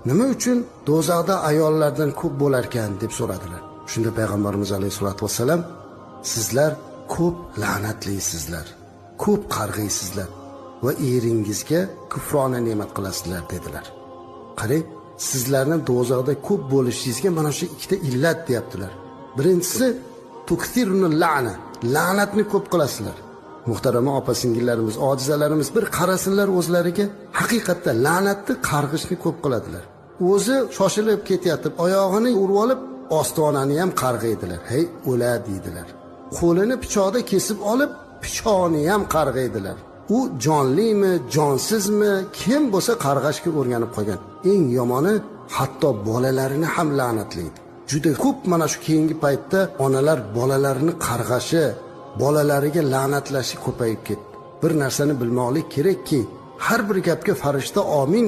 nima uchun do'zaxda ayollardan ko'p bo'lar ekan deb so'radilar. Shunda payg'ambarimiz alayhisolatu vassalam, sizlar ko'p la'natlisizlar, ko'p qarg'aysizlar va eringizga kufrona ne'mat qilasizlar dedilar. Qarang, sizlarni do'zaxda ko'p bo'lishingizga mana shu ikkita illat deyaptilar. Birinchisi tukthirunul la'na, la'natni ko'p qilasizlar. Muhtarama opa-singillarimiz, ojizalarimiz bir qarasinlar o'zlariga, haqiqatda la'natni, qarg'ishni ko'p qiladilar. O'zi shoshilib ketyapti, oyog'ini urib olib, ostonani ham qarg'aydilar. Hey, o'la deydilar. Qo'lini pichoqda kesib olib, pichoqni ham qarg'aydilar. U jonlimi, jonsizmi, kim bo'lsa qarg'ashga o'rganib qolgan. Eng yomoni hatto bolalarini ham la'natlaydi. Juda ko'p mana shu keyingi paytda onalar bolalarini qarg'ashi, bolalariga la'natlashi ko'payib ketdi. Bir narsani bilmoqlik kerakki, har bir gapga farishta omin